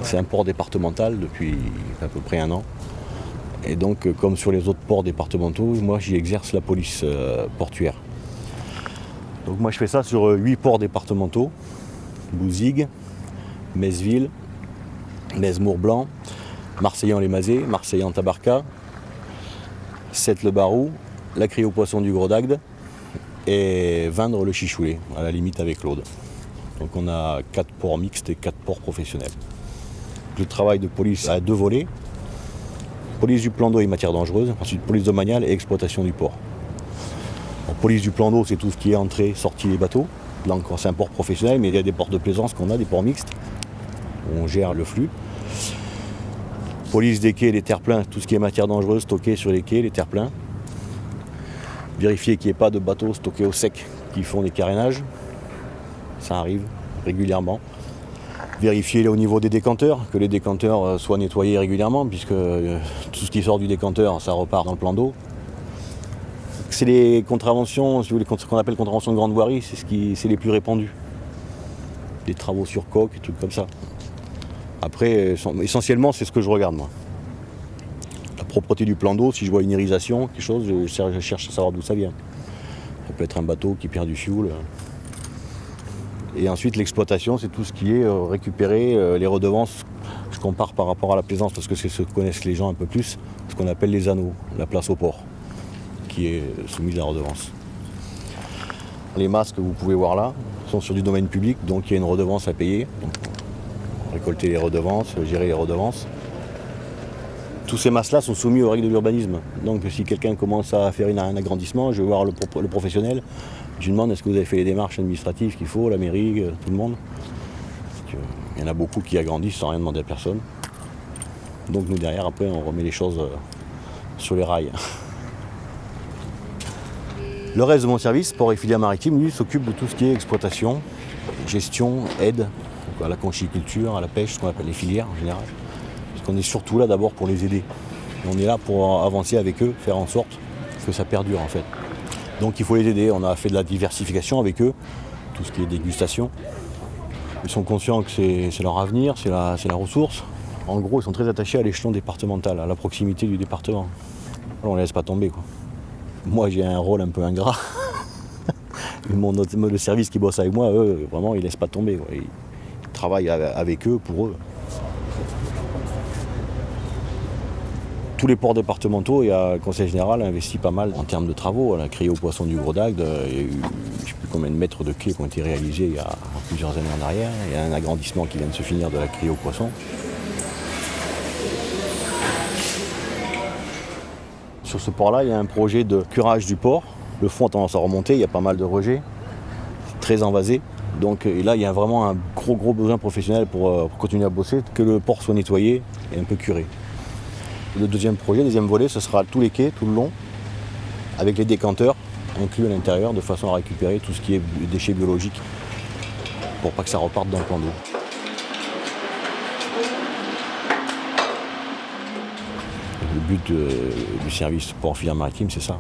C'est un port départemental depuis à peu près un an. Et donc, comme sur les autres ports départementaux, moi j'y exerce la police portuaire. Donc moi je fais ça sur 8 ports départementaux. Bouzigues, Metz-Ville, Metz-Mourblanc, Marseillan-les-Mazets, Marseillan-Tabarka, Sète-le-Barou, la Criée aux Poissons du Gros d'Agde et Vindre-le-Chichoulet, à la limite avec l'Aude. Donc on a 4 ports mixtes et 4 ports professionnels. Le travail de police a 2 volets. Police du plan d'eau et matières dangereuses, ensuite police domaniale et exploitation du port. En police du plan d'eau, c'est tout ce qui est entrée, sortie des bateaux. Donc c'est un port professionnel, mais il y a des ports de plaisance qu'on a, des ports mixtes. On gère le flux. Police des quais et des terre-pleins, tout ce qui est matières dangereuses stockées sur les quais, les terre-pleins. Vérifier qu'il n'y ait pas de bateaux stockés au sec qui font des carénages. Ça arrive régulièrement. Vérifier au niveau des décanteurs, que les décanteurs soient nettoyés régulièrement, puisque tout ce qui sort du décanteur, ça repart dans le plan d'eau. C'est les contraventions, si vous voulez, ce qu'on appelle contraventions de grande voirie, c'est les plus répandus. Des travaux sur coque et trucs comme ça. Après, essentiellement, c'est ce que je regarde, moi. La propreté du plan d'eau, si je vois une irisation, quelque chose, je cherche à savoir d'où ça vient. Ça peut être un bateau qui perd du fioul. Et ensuite, l'exploitation, c'est tout ce qui est récupérer les redevances. Je compare par rapport à la plaisance, parce que c'est ce que connaissent les gens un peu plus, ce qu'on appelle les anneaux, la place au port, qui est soumise à la redevance. Les masques que vous pouvez voir là sont sur du domaine public, donc il y a une redevance à payer. Donc, récolter les redevances, gérer les redevances. Tous ces masses-là sont soumis aux règles de l'urbanisme. Donc si quelqu'un commence à faire un agrandissement, je vais voir le professionnel. Je lui demande est-ce que vous avez fait les démarches administratives qu'il faut, la mairie, tout le monde. Il y en a beaucoup qui agrandissent sans rien demander à personne. Donc nous derrière, après, on remet les choses sur les rails. Le reste de mon service, port et filière maritime, lui, s'occupe de tout ce qui est exploitation, gestion, aide, à la conchyliculture, à la pêche, ce qu'on appelle les filières en général. Parce qu'on est surtout là d'abord pour les aider. Et on est là pour avancer avec eux, faire en sorte que ça perdure en fait. Donc il faut les aider, on a fait de la diversification avec eux, tout ce qui est dégustation. Ils sont conscients que c'est leur avenir, c'est la ressource. En gros, ils sont très attachés à l'échelon départemental, à la proximité du département. Alors, on ne les laisse pas tomber, quoi. Moi, j'ai un rôle un peu ingrat. Le service qui bosse avec moi, eux, vraiment, ils ne laissent pas tomber, quoi. Ils travaillent avec eux, pour eux. Tous les ports départementaux, le Conseil général a investi pas mal en termes de travaux. On a créé aux Poissons du Gros d'Agde, il y a eu je ne sais plus combien de mètres de quais qui ont été réalisés il y a plusieurs années en arrière. Il y a un agrandissement qui vient de se finir de la criée aux Poissons. Sur ce port-là, il y a un projet de curage du port. Le fond a tendance à remonter, il y a pas mal de rejets, c'est très envasé. Donc là, il y a vraiment un gros besoin professionnel pour continuer à bosser, que le port soit nettoyé et un peu curé. Le deuxième volet, ce sera tous les quais, tout le long, avec les décanteurs inclus à l'intérieur, de façon à récupérer tout ce qui est déchets biologiques, pour pas que ça reparte dans le plan d'eau. Le but du service port filière maritime, c'est ça.